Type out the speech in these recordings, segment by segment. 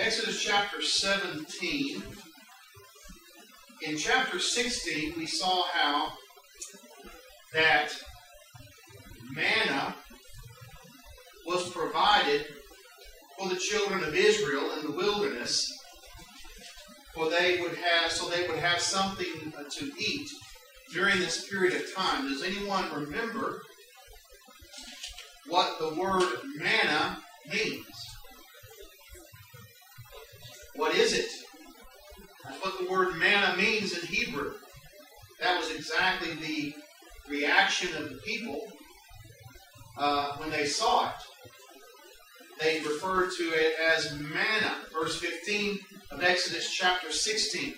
Exodus chapter 17. In chapter 16, we saw how that manna was provided for the children of Israel in the wilderness, so they would have something to eat during this period of time. Does anyone remember what the word manna means? What is it? That's what the word manna means in Hebrew. That was exactly the reaction of the people when they saw it. They referred to it as manna. Verse 15 of Exodus chapter 16.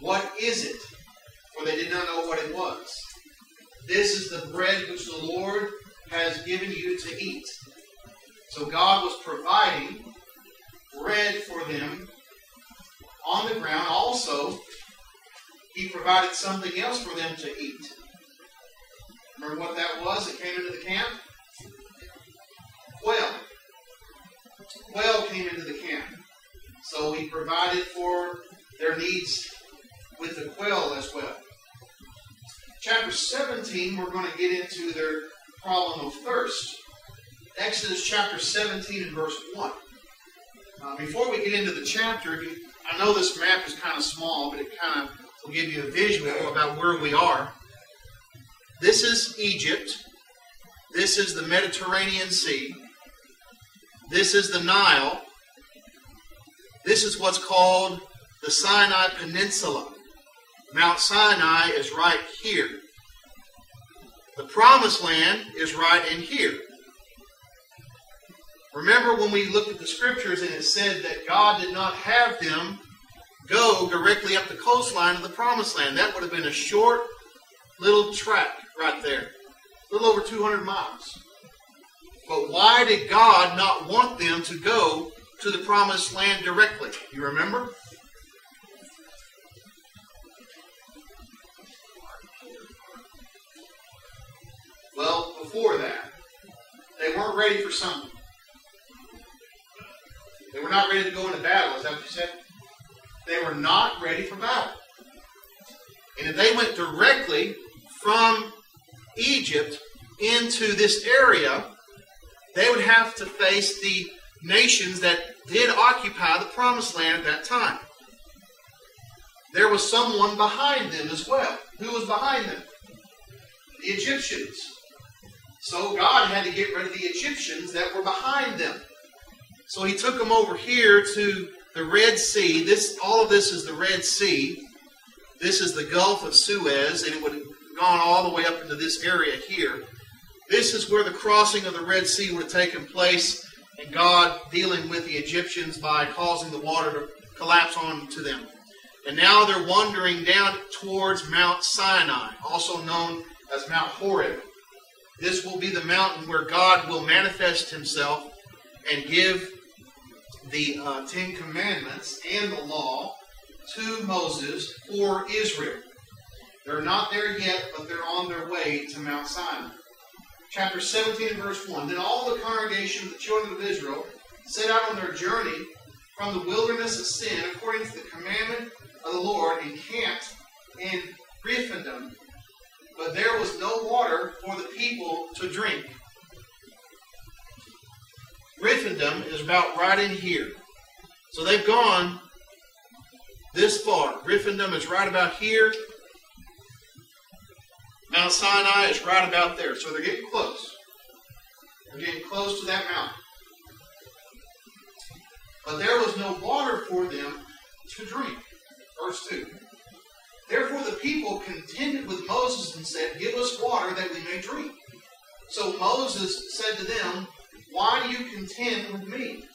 What is it? For they did not know what it was. This is the bread which the Lord has given you to eat. So God was providing bread for them on the ground. Also, He provided something else for them to eat. Remember what that was that came into the camp? Quail. Quail came into the camp. So He provided for their needs with the quail as well. Chapter 17, we're going to get into their problem of thirst. Exodus chapter 17 and verse 1. Before we get into the chapter, I know this map is kind of small, but it kind of will give you a visual about where we are. This is Egypt. This is the Mediterranean Sea. This is the Nile. This is what's called the Sinai Peninsula. Mount Sinai is right here. The Promised Land is right in here. Remember when we looked at the Scriptures and it said that God did not have them go directly up the coastline of the Promised Land. That would have been a short little track right there. A little over 200 miles. But why did God not want them to go to the Promised Land directly? You remember? Well, before that, they weren't ready for something. They were not ready to go into battle. Is that what you said? They were not ready for battle. And if they went directly from Egypt into this area, they would have to face the nations that did occupy the Promised Land at that time. There was someone behind them as well. Who was behind them? The Egyptians. So God had to get rid of the Egyptians that were behind them. So He took them over here to the Red Sea. All of this is the Red Sea. This is the Gulf of Suez, and it would have gone all the way up into this area here. This is where the crossing of the Red Sea would have taken place, and God dealing with the Egyptians by causing the water to collapse onto them. And now they're wandering down towards Mount Sinai, also known as Mount Horeb. This will be the mountain where God will manifest Himself and give the Ten Commandments and the law to Moses for Israel. They're not there yet, but they're on their way to Mount Sinai. Chapter 17 and verse 1. Then all the congregation of the children of Israel set out on their journey from the wilderness of Sin, according to the commandment of the Lord, and camped in Rephidim. But there was no water for the people to drink. Rephidim is about right in here. So they've gone this far. Rephidim is right about here. Mount Sinai is right about there. So they're getting close. They're getting close to that mountain. But there was no water for them to drink. Verse 2. Therefore the people contended with Moses and said, "Give us water that we may drink." So Moses said to them, "Why do you contend with me?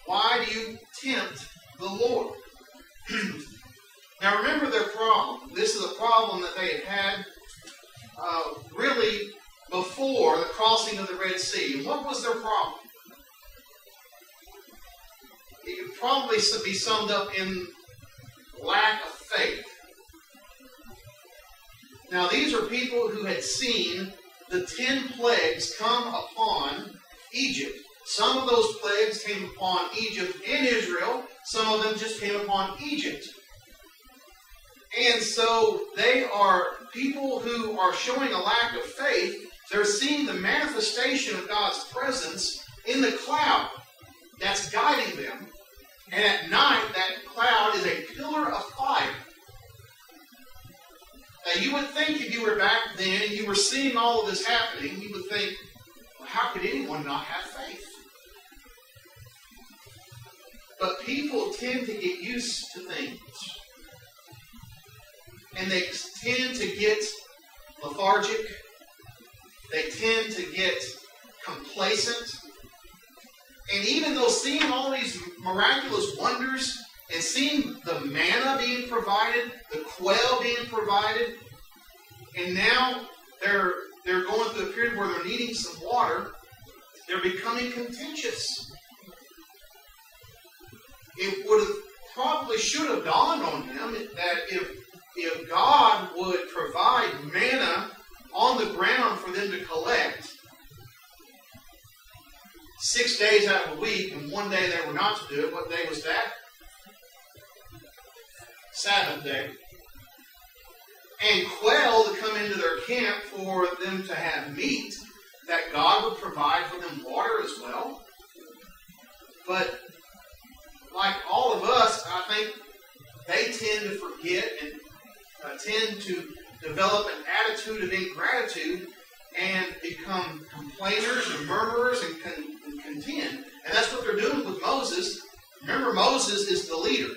Why do you tempt the Lord?" Now remember their problem. This is a problem that they had really before the crossing of the Red Sea. What was their problem? It could probably be summed up in lack of faith. Now these are people who had seen the 10 plagues come upon Egypt, Some of those plagues came upon Egypt and Israel. Some of them just came upon Egypt. And so they are people who are showing a lack of faith. They're seeing the manifestation of God's presence in the cloud that's guiding them. And at night, that cloud is a pillar of fire. Now, you would think if you were back then and you were seeing all of this happening, you would think, well, how could anyone not have faith? But people tend to get used to things. And they tend to get lethargic. They tend to get complacent. And even though seeing all these miraculous wonders and seeing the manna being provided, the quail being provided, and now they're going through a period where they're needing some water, they're becoming contentious. It would have probably should have dawned on them that if God would provide manna on the ground for them to collect 6 days out of the week, and one day they were not to do it, what day was that? Sabbath day. And quail to come into their camp for them to have meat, that God would provide for them water as well. But like all of us, I think they tend to forget and tend to develop an attitude of ingratitude and become complainers and murmurers and contend. And that's what they're doing with Moses. Remember, Moses is the leader.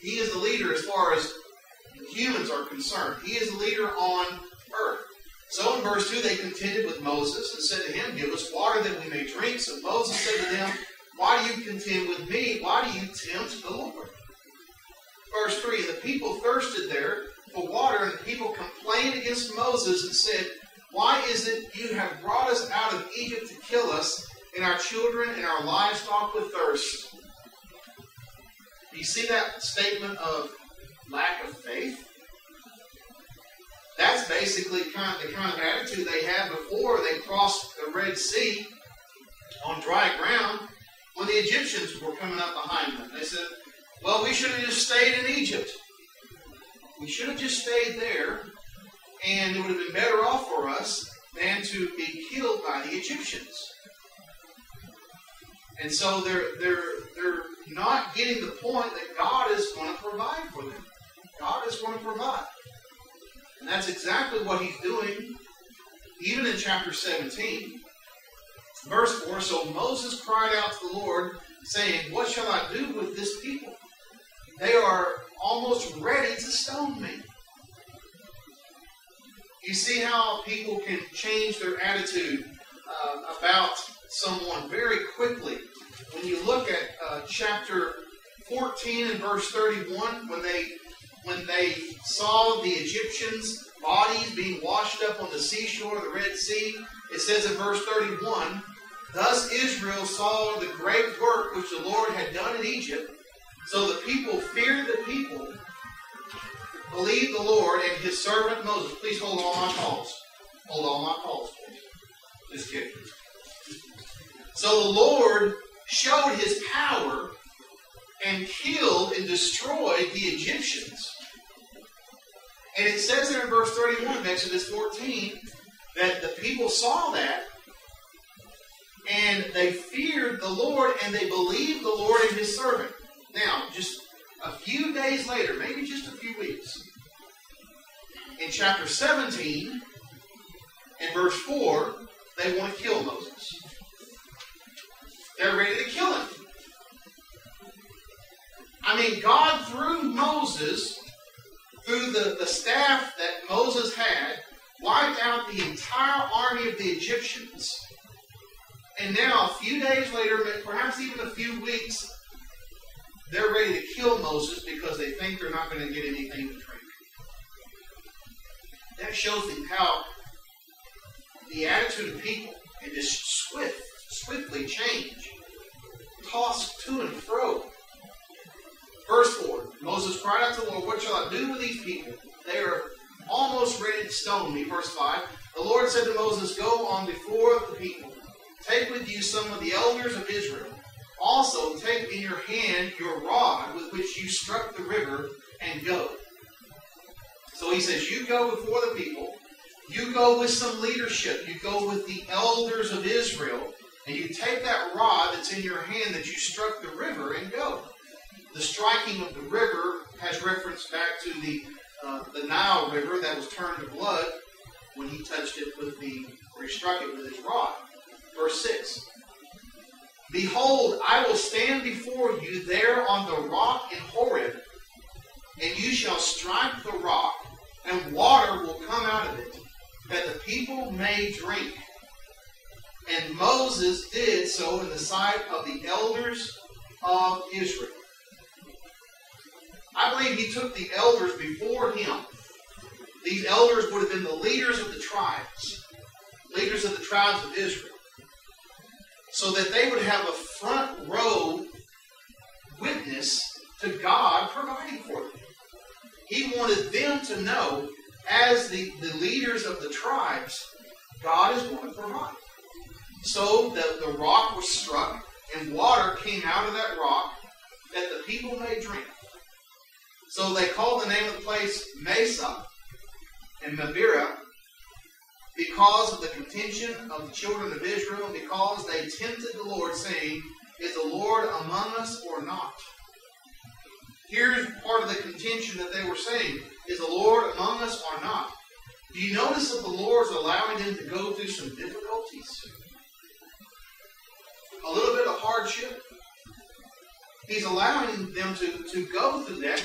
He is the leader as far as humans are concerned. He is the leader on earth. So in verse 2, they contended with Moses and said to him, "Give us water that we may drink." So Moses said to them, "Why do you contend with me? Why do you tempt the Lord?" Verse 3, the people thirsted there for water, and the people complained against Moses and said, "Why is it you have brought us out of Egypt to kill us, and our children and our livestock with thirst?" Do you see that statement of lack of faith? That's basically the kind of attitude they had before they crossed the Red Sea on dry ground when the Egyptians were coming up behind them. They said, "Well, we should have just stayed in Egypt. We should have just stayed there, and it would have been better off for us than to be killed by the Egyptians." And so they're not getting the point that God is going to provide for them. God is going to provide. And that's exactly what He's doing, even in chapter 17. Verse 4, so Moses cried out to the Lord, saying, "What shall I do with this people? They are almost ready to stone me." You see how people can change their attitude about someone very quickly. When you look at chapter 14 and verse 31, when they saw the Egyptians' bodies being washed up on the seashore of the Red Sea, it says in verse 31, "Thus Israel saw the great work which the Lord had done in Egypt. So the people feared the people, believed the Lord and His servant Moses." Please hold all my calls. Hold all my calls, please. Just kidding. So the Lord showed His power and killed and destroyed the Egyptians. And it says there in verse 31 of Exodus 14 that the people saw that and they feared the Lord and they believed the Lord and His servant. Now, just a few days later, maybe just a few weeks, in chapter 17 and verse 4, they want to kill Moses. They're ready to kill him. I mean, God, through Moses, through the staff that Moses had, wiped out the entire army of the Egyptians. And now, a few days later, perhaps even a few weeks, they're ready to kill Moses because they think they're not going to get anything to drink. That shows them how the attitude of people can just swiftly change, tossed to and fro. Verse 4, Moses cried out to the Lord, "What shall I do with these people? They are almost ready to stone me." Verse 5, the Lord said to Moses, "Go on before the people. Take take with you some of the elders of Israel. Also take in your hand your rod with which you struck the river, and go. So he says, you go before the people. You go with some leadership. You go with the elders of Israel. And you take that rod that's in your hand that you struck the river and go. The striking of the river has reference back to the Nile River that was turned to blood when he touched it or he struck it with his rod. Verse 6. Behold, I will stand before you there on the rock in Horeb, and you shall strike the rock, and water will come out of it, that the people may drink. And Moses did so in the sight of the elders of Israel. I believe he took the elders before him. These elders would have been the leaders of the tribes of Israel, so that they would have a front row witness to God providing for them. He wanted them to know, as the leaders of the tribes, God is going to provide. So the rock was struck, and water came out of that rock that the people may drink. So they called the name of the place Mesa and Mabira, because of the contention of the children of Israel, because they tempted the Lord, saying, is the Lord among us or not? Here's part of the contention that they were saying, is the Lord among us or not? Do you notice that the Lord's allowing them to go through some difficulties? A little bit of hardship. He's allowing them to go through that.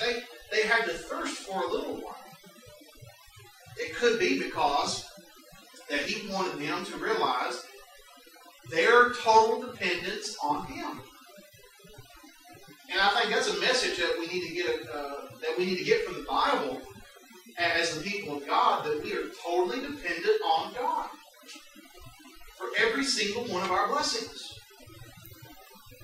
They had to thirst for a little while. It could be because that he wanted them to realize their total dependence on him. And I think that's a message that we need to get from the Bible as the people of God, that we are totally dependent on God for every single one of our blessings.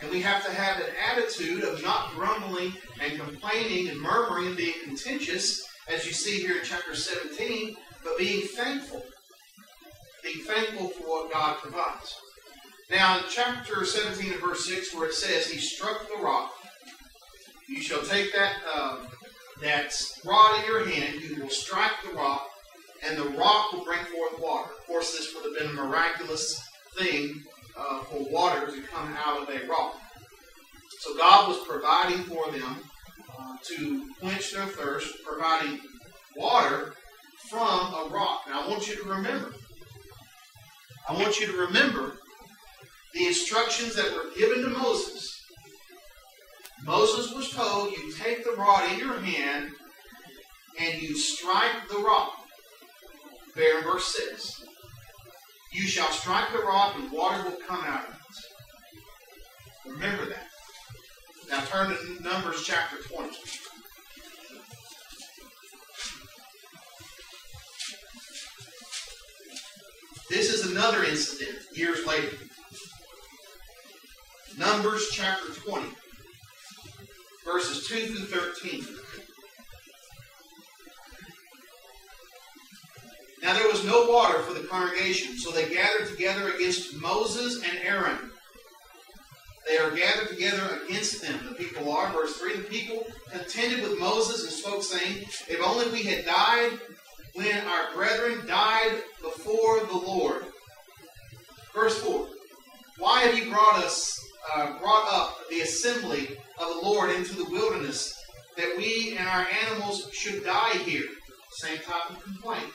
And we have to have an attitude of not grumbling and complaining and murmuring and being contentious, as you see here in chapter 17, but being thankful. Being thankful for what God provides. Now, in chapter 17 and verse 6, where it says, he struck the rock, you shall take that rod in your hand, you will strike the rock, and the rock will bring forth water. Of course, this would have been a miraculous thing for water to come out of a rock. So God was providing for them to quench their thirst, providing water from a rock. Now I want you to remember the instructions that were given to Moses. Moses was told, you take the rod in your hand and you strike the rock. There in verse 6. You shall strike the rock and water will come out of it. Remember that. Now turn to Numbers chapter 20. This is another incident years later. Numbers chapter 20, verses 2 through 13. Now there was no water for the congregation, so they gathered together against Moses and Aaron. They are gathered together against them. The people are, verse 3, the people contended with Moses and spoke, saying, if only we had died when our brethren died before the Lord. Verse 4, why have you brought up the assembly of the Lord into the wilderness, that we and our animals should die here? Same type of complaint.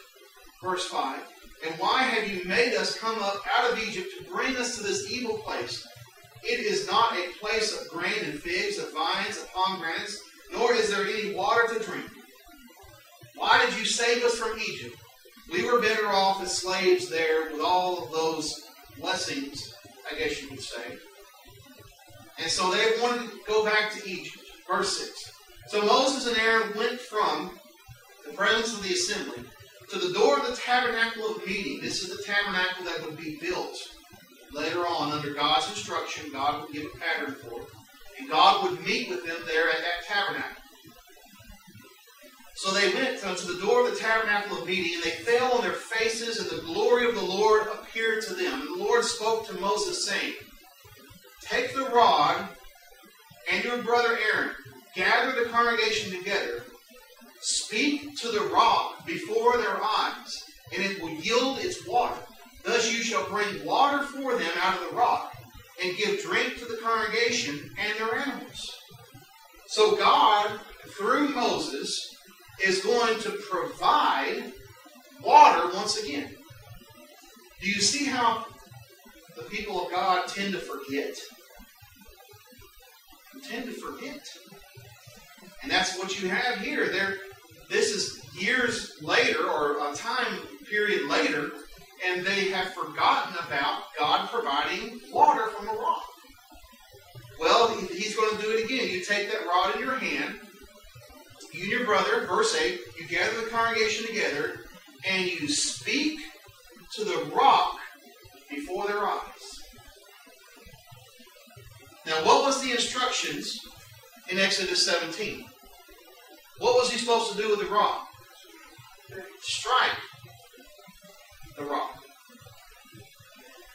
Verse 5, and why have you made us come up out of Egypt to bring us to this evil place? It is not a place of grain and figs, of vines, of pomegranates, nor is there any water to drink. Why did you save us from Egypt? We were better off as slaves there with all of those blessings, I guess you could say. And so they wanted to go back to Egypt. Verse 6. So Moses and Aaron went from the presence of the assembly to the door of the tabernacle of meeting. This is the tabernacle that would be built later on under God's instruction. God would give a pattern for it. And God would meet with them there at that tabernacle. So they went unto the door of the tabernacle of meeting, and they fell on their faces, and the glory of the Lord appeared to them. And the Lord spoke to Moses, saying, Take the rod and your brother Aaron, gather the congregation together, speak to the rock before their eyes, and it will yield its water. Thus you shall bring water for them out of the rock, and give drink to the congregation and their animals. So God, through Moses, is going to provide water once again. Do you see how the people of God tend to forget? They tend to forget. And that's what you have here. This is years later, or a time period later, and they have forgotten about God providing water from a rock. Well, He's going to do it again. You take that rod in your hand, you and your brother, verse 8, you gather the congregation together, and you speak to the rock before their eyes. Now, what was the instructions in Exodus 17? What was he supposed to do with the rock? Strike the rock.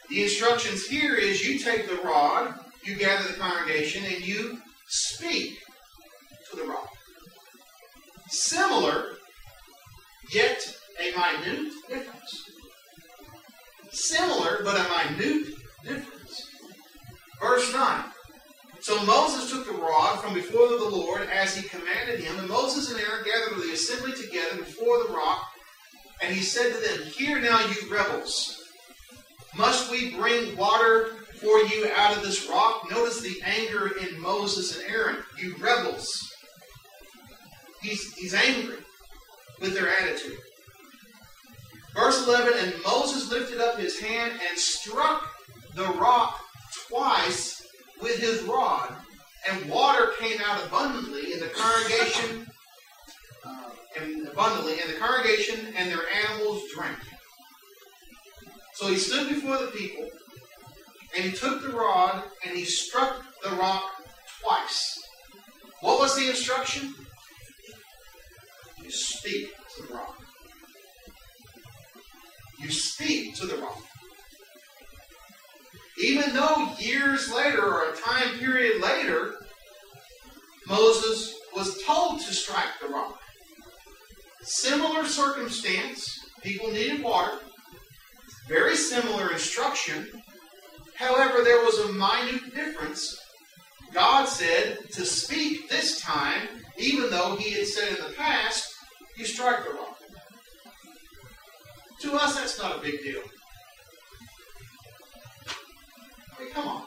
The instructions here is you take the rod, you gather the congregation, and you speak to the rock. Similar, yet a minute difference. Similar, but a minute difference. Verse 9. So Moses took the rod from before the Lord as he commanded him, and Moses and Aaron gathered the assembly together before the rock, and he said to them, Hear now, you rebels. Must we bring water for you out of this rock? Notice the anger in Moses and Aaron. You rebels. He's angry with their attitude. Verse 11, And Moses lifted up his hand and struck the rock twice with his rod, and water came out abundantly in the congregation, and the congregation and their animals drank. So he stood before the people, and he took the rod, and he struck the rock twice. What was the instruction? You speak to the rock. You speak to the rock. Even though years later, or a time period later, Moses was told to strike the rock. Similar circumstance, people needed water. Very similar instruction. However, there was a minute difference. God said to speak this time, even though He had said in the past, you strike the rock. To us, that's not a big deal. I mean, come on.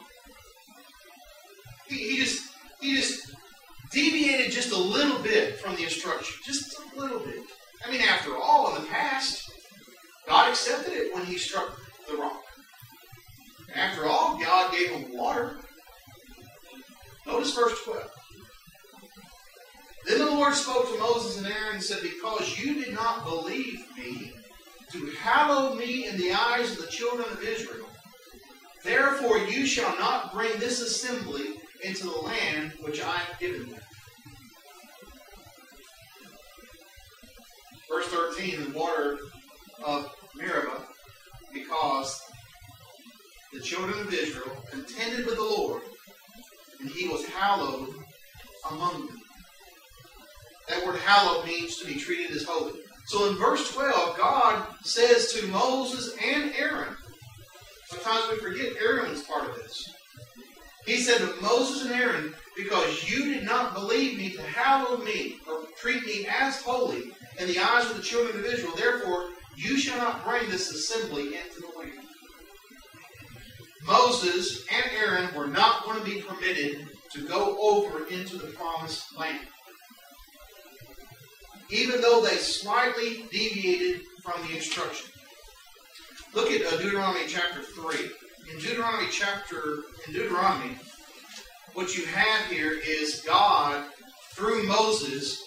He just deviated just a little bit from the instruction. Just a little bit. I mean, after all, in the past, God accepted it when He struck the rock. After all, God gave him water. Notice verse 12. Then the Lord spoke to Moses and Aaron and said, Because you did not believe me to hallow me in the eyes of the children of Israel, therefore you shall not bring this assembly into the land which I have given them. Verse 13, the water of Meribah, because the children of Israel contended with the Lord, and He was hallowed among them. That word hallowed means to be treated as holy. So in verse 12, God says to Moses and Aaron, sometimes we forget Aaron was part of this. He said to Moses and Aaron, Because you did not believe me to hallow me, or treat me as holy in the eyes of the children of Israel, therefore you shall not bring this assembly into the land. Moses and Aaron were not going to be permitted to go over into the promised land, even though they slightly deviated from the instruction. Look at Deuteronomy chapter 3. In Deuteronomy, what you have here is God, through Moses,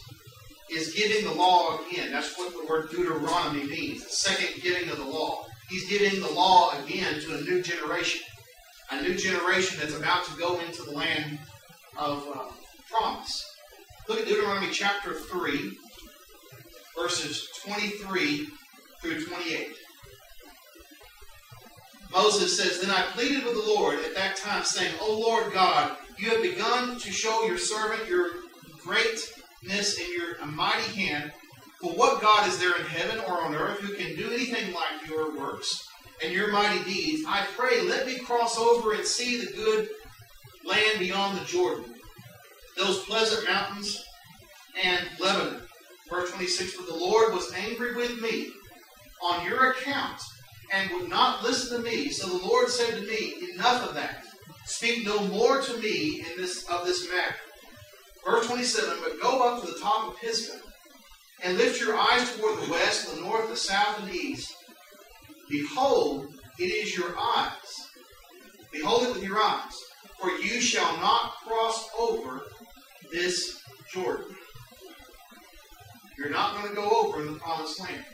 is giving the law again. That's what the word Deuteronomy means, the second giving of the law. He's giving the law again to a new generation. A new generation that's about to go into the land of promise. Look at Deuteronomy chapter 3. verses 23 through 28. Moses says, "Then I pleaded with the Lord at that time, saying, O Lord God, you have begun to show your servant your greatness and your mighty hand. For what God is there in heaven or on earth who can do anything like your works and your mighty deeds? I pray, let me cross over and see the good land beyond the Jordan, those pleasant mountains and Lebanon." Verse 26, "For the Lord was angry with me on your account and would not listen to me. So the Lord said to me, Enough of that. Speak no more to me of this matter." Verse 27, "But go up to the top of Pisgah and lift your eyes toward the west, the north, the south, and the east. Behold, it is your eyes. Behold it with your eyes. For you shall not cross over this Jordan." You're not going to go over in the promised land.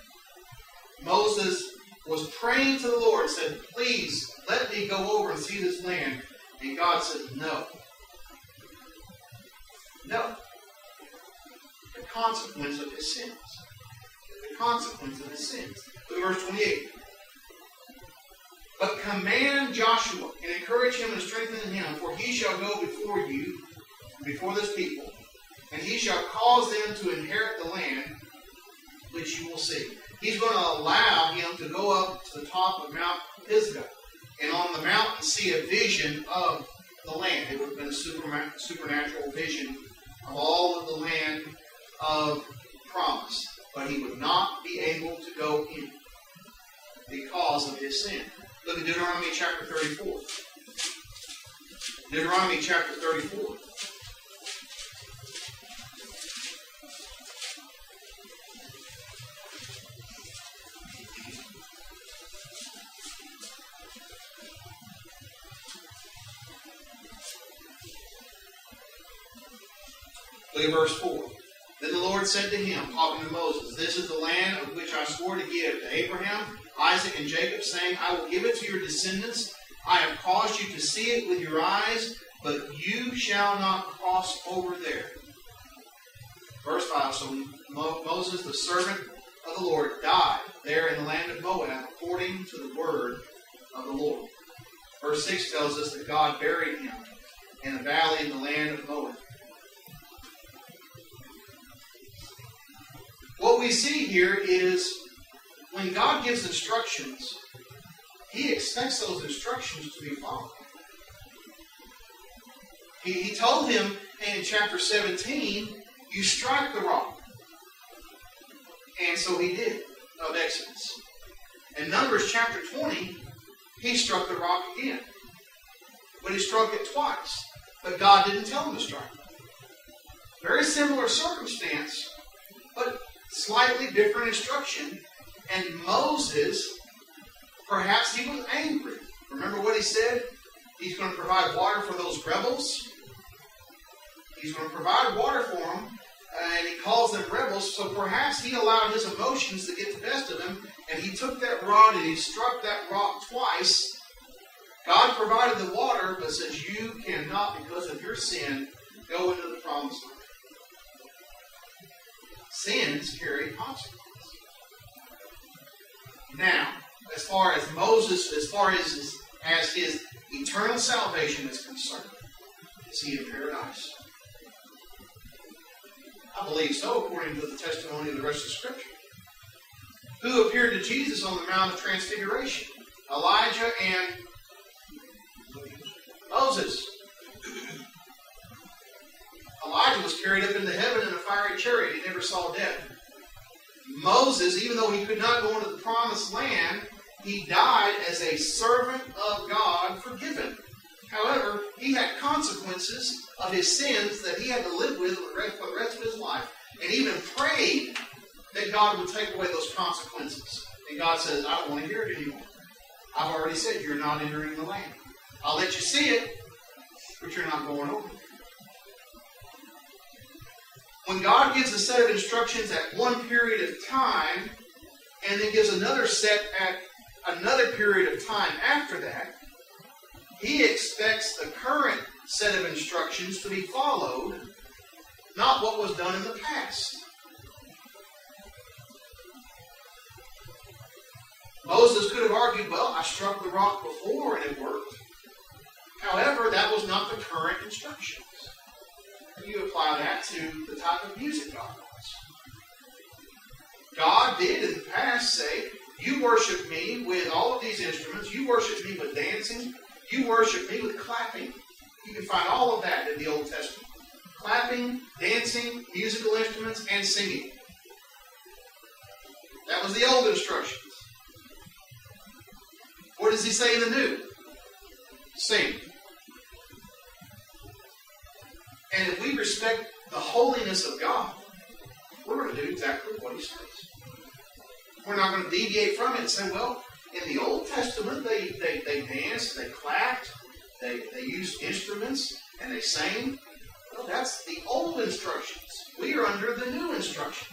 Moses was praying to the Lord, said, "Please let me go over and see this land." And God said, "No. No." The consequence of his sins. The consequence of his sins. Look at verse 28. "But command Joshua and encourage him and strengthen him, for he shall go before you, before this people, and he shall cause them to inherit the land which you will see." He's going to allow him to go up to the top of Mount Pisgah, and on the mountain see a vision of the land. It would have been a supernatural vision of all of the land of promise. But he would not be able to go in because of his sin. Look at Deuteronomy chapter 34. Deuteronomy chapter 34. Look at verse 4. "Then the Lord said to him," talking to Moses, "This is the land of which I swore to give to Abraham, Isaac, and Jacob, saying, I will give it to your descendants. I have caused you to see it with your eyes, but you shall not cross over there." Verse 5, "So Moses, the servant of the Lord, died there in the land of Moab, according to the word of the Lord." Verse 6 tells us that God buried him in a valley in the land of Moab. What we see here is when God gives instructions, He expects those instructions to be followed. He told him in chapter 17, "You strike the rock." And so he did, of Exodus. In Numbers chapter 20, he struck the rock again. But he struck it twice. But God didn't tell him to strike it. Very similar circumstance, but slightly different instruction. And Moses, perhaps he was angry. Remember what he said? He's going to provide water for those rebels. He's going to provide water for them. And he calls them rebels. So perhaps he allowed his emotions to get the best of him. And he took that rod and he struck that rock twice. God provided the water, but says you cannot, because of your sin, go into the promised land. Sins carry consequences. Now, as far as Moses, as far as his eternal salvation is concerned, is he in paradise? I believe so, according to the testimony of the rest of Scripture. Who appeared to Jesus on the Mount of Transfiguration? Elijah and Moses. Elijah was carried up into heaven in a fiery chariot. He never saw death. Moses, even though he could not go into the promised land, he died as a servant of God, forgiven. However, he had consequences of his sins that he had to live with for the rest of his life. And even prayed that God would take away those consequences. And God says, I don't want to hear it anymore. I've already said you're not entering the land. I'll let you see it, but you're not going over it. When God gives a set of instructions at one period of time, and then gives another set at another period of time after that, He expects the current set of instructions to be followed, not what was done in the past. Moses could have argued, well, I struck the rock before and it worked. However, that was not the current instructions. You apply that to the type of music God wants. God did in the past say, you worship me with all of these instruments. You worship me with dancing. You worship me with clapping. You can find all of that in the Old Testament. Clapping, dancing, musical instruments, and singing. That was the old instructions. What does he say in the new? Sing. And if we respect the holiness of God, we're going to do exactly what he says. We're not going to deviate from it and say, well, in the Old Testament, they danced, they clapped, they used instruments, and they sang. Well, that's the old instructions. We are under the new instructions.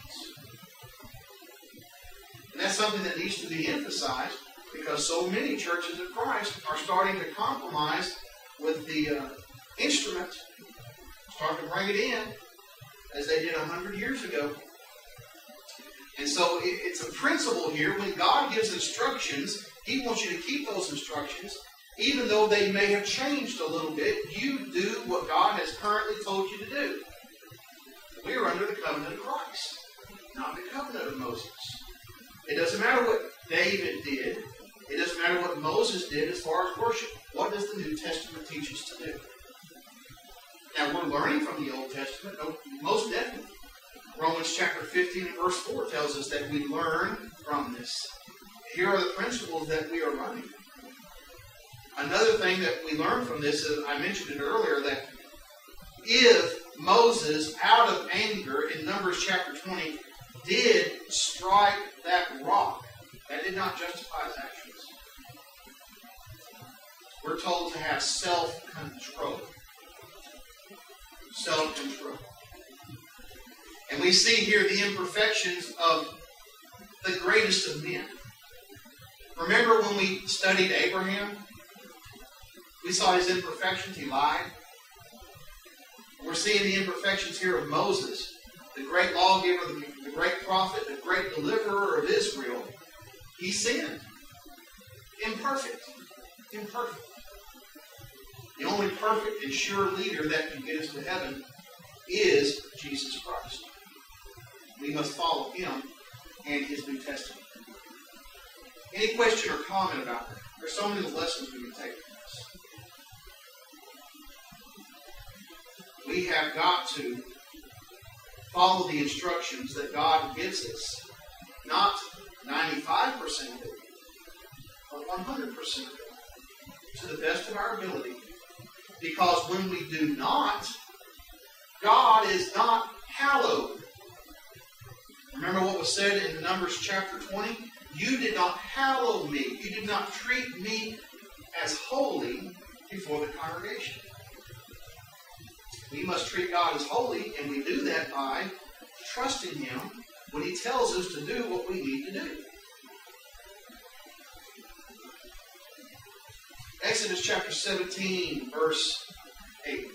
And that's something that needs to be emphasized because so many churches of Christ are starting to compromise with the instrument, starting to bring it in as they did 100 years ago. And so it's a principle here. When God gives instructions, he wants you to keep those instructions. Even though they may have changed a little bit, you do what God has currently told you to do. We are under the covenant of Christ, not the covenant of Moses. It doesn't matter what David did. It doesn't matter what Moses did as far as worship. What does the New Testament teach us to do? Now, we're learning from the Old Testament, most definitely. Romans chapter 15 and verse 4 tells us that we learn from this. Here are the principles that we are running. Another thing that we learn from this is, I mentioned it earlier, that if Moses, out of anger, in Numbers chapter 20, did strike that rock, that did not justify his actions. We're told to have self-control. Self-control. And we see here the imperfections of the greatest of men. Remember when we studied Abraham? We saw his imperfections. He lied. We're seeing the imperfections here of Moses, the great lawgiver, the great prophet, the great deliverer of Israel. He sinned. Imperfect. Imperfect. The only perfect and sure leader that can get us to heaven is Jesus Christ. We must follow him and his New Testament. Any question or comment about that? There's so many lessons we can take from this. We have got to follow the instructions that God gives us. Not 95% of it, but 100% of it. To the best of our ability. Because when we do not, God is not hallowed. Remember what was said in Numbers chapter 20? You did not hallow me. You did not treat me as holy before the congregation. We must treat God as holy, and we do that by trusting him when he tells us to do what we need to do. Exodus chapter 17, verse 8.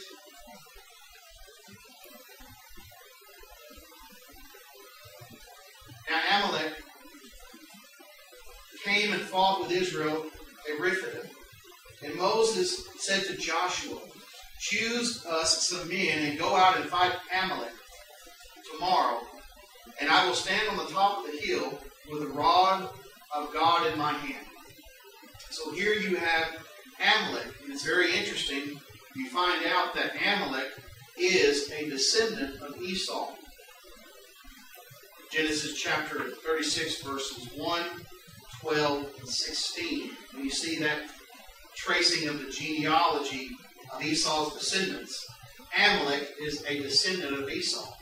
Now Amalek came and fought with Israel at Rephidim. And Moses said to Joshua, choose us some men and go out and fight Amalek tomorrow. And I will stand on the top of the hill with the rod of God in my hand. So here you have Amalek. And it's very interesting. You find out that Amalek is a descendant of Esau. Genesis chapter 36, verses 1, 12, and 16. And you see that tracing of the genealogy of Esau's descendants. Amalek is a descendant of Esau.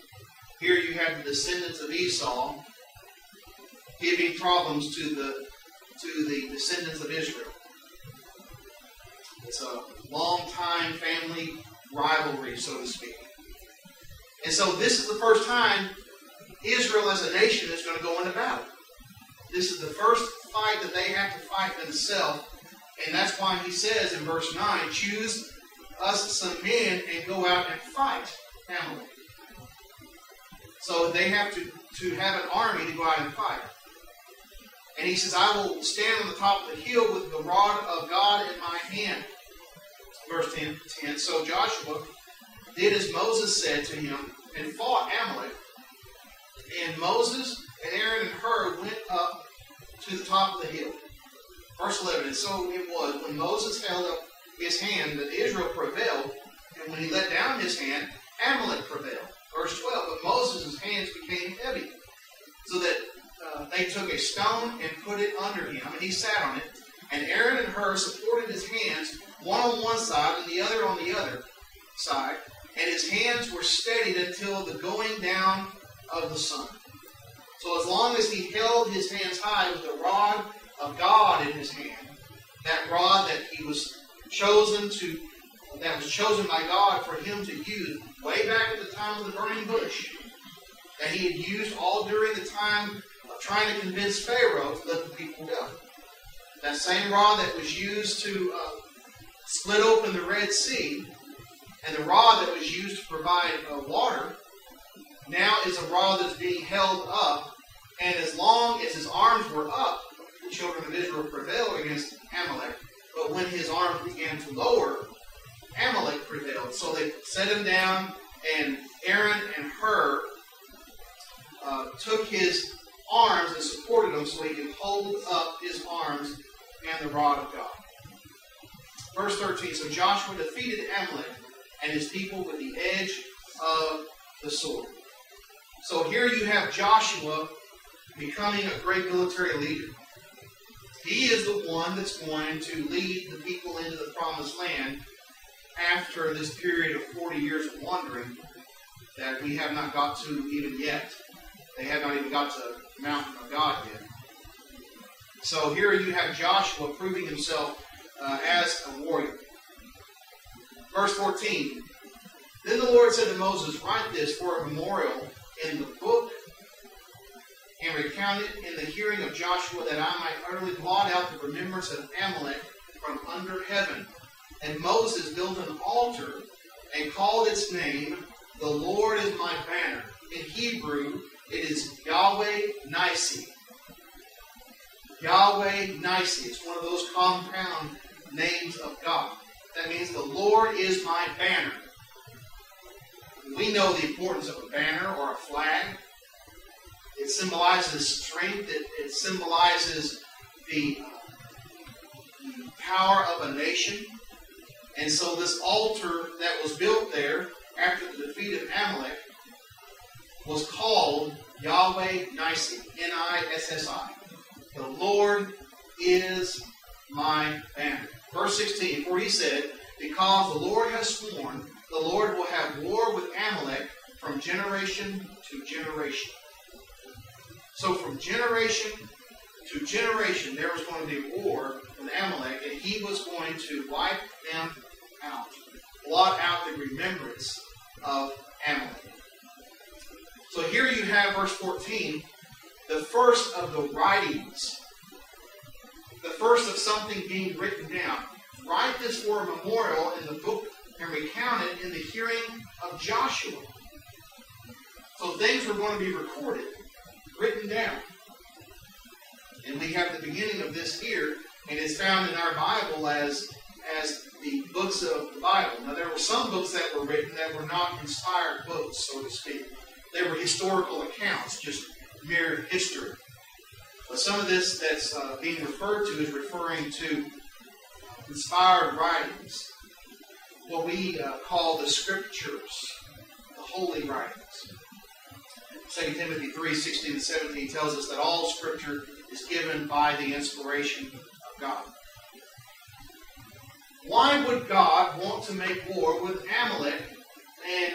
Here you have the descendants of Esau giving problems to the descendants of Israel. It's a long-time family rivalry, so to speak. And so this is the first time Israel as a nation is going to go into battle. This is the first fight that they have to fight themselves. And that's why he says in verse 9, choose us some men and go out and fight Amalek. So they have to have an army to go out and fight. And he says, I will stand on the top of the hill with the rod of God in my hand. Verse 10. So Joshua did as Moses said to him and fought Amalek. And Moses and Aaron and Hur went up to the top of the hill. Verse 11. And so it was when Moses held up his hand that Israel prevailed. And when he let down his hand, Amalek prevailed. Verse 12. But Moses' hands became heavy, so that they took a stone and put it under him, and he sat on it. And Aaron and Hur supported his hands, one on one side and the other on the other side. And his hands were steadied until the going down of the sun. So as long as he held his hands high with the rod of God in his hand, that rod that he was chosen to, that was chosen by God for him to use way back at the time of the burning bush, that he had used all during the time of trying to convince Pharaoh to let the people go. That same rod that was used to split open the Red Sea, and the rod that was used to provide water, now is a rod that's being held up. And as long as his arms were up, the children of Israel prevailed against Amalek. But when his arms began to lower, Amalek prevailed. So they set him down, and Aaron and Hur took his arms and supported him so he could hold up his arms and the rod of God. Verse 13, so Joshua defeated Amalek and his people with the edge of the sword. So here you have Joshua becoming a great military leader. He is the one that's going to lead the people into the promised land after this period of 40 years of wandering that we have not got to even yet. They have not even got to the mountain of God yet. So here you have Joshua proving himself as a warrior. Verse 14. Then the Lord said to Moses, write this for a memorial in the book and recount it in the hearing of Joshua, that I might utterly blot out the remembrance of Amalek from under heaven. And Moses built an altar and called its name, The Lord is my banner. In Hebrew, it is Yahweh Nissi. Yahweh Nissi. It's one of those compound names of God. That means the Lord is my banner. We know the importance of a banner or a flag. It symbolizes strength. It symbolizes the power of a nation. And so this altar that was built there after the defeat of Amalek was called Yahweh Nissi, Nissi. The Lord is my banner. Verse 16, for he said, because the Lord has sworn, the Lord will have war with Amalek from generation to generation. So from generation to generation, there was going to be war with Amalek, and he was going to wipe them out, blot out the remembrance of Amalek. So here you have verse 14, the first of the writings, the first of something being written down. Write this for a memorial in the book and recount it in the hearing of Joshua. So things were going to be recorded, written down. And we have the beginning of this here, and it's found in our Bible as the books of the Bible. Now there were some books that were written that were not inspired books, so to speak. They were historical accounts, just mere history. But some of this that's being referred to is referring to inspired writings, what we call the scriptures, the holy writings. 2 Timothy 3:16-17 tells us that all scripture is given by the inspiration of God. Why would God want to make war with Amalek and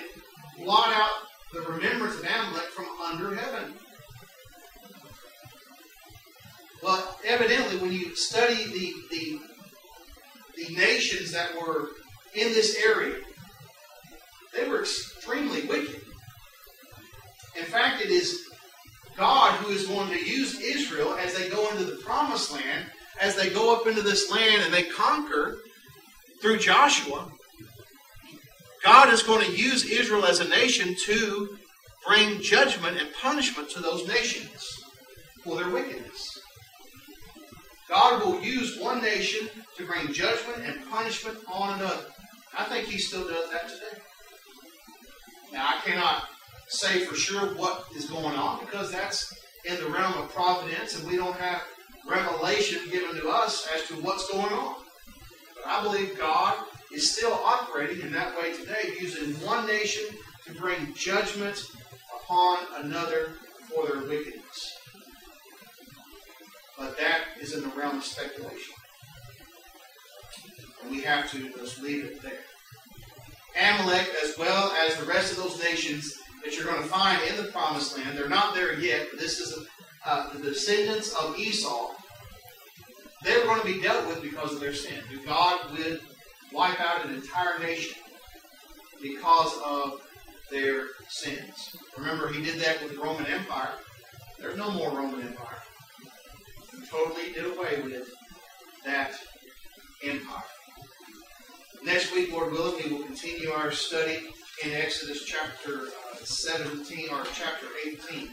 blot out the remembrance of Amalek from under heaven? Well, evidently, when you study the nations that were in this area, they were extremely wicked. In fact, it is God who is going to use Israel as they go into the promised land, as they go up into this land and they conquer through Joshua. God is going to use Israel as a nation to bring judgment and punishment to those nations for their wickedness. God will use one nation to bring judgment and punishment on another. I think He still does that today. Now, I cannot say for sure what is going on because that's in the realm of providence and we don't have revelation given to us as to what's going on. But I believe God is still operating in that way today, using one nation to bring judgment upon another for their wickedness. But that is in the realm of speculation. And we have to just leave it there. Amalek, as well as the rest of those nations that you're going to find in the Promised Land, they're not there yet, but this is the descendants of Esau. They're going to be dealt with because of their sin. God would wipe out an entire nation because of their sins. Remember, He did that with the Roman Empire. There's no more Roman Empire. He totally did away with that empire. Next week, Lord willing, we will continue our study in Exodus chapter 17 or chapter 18.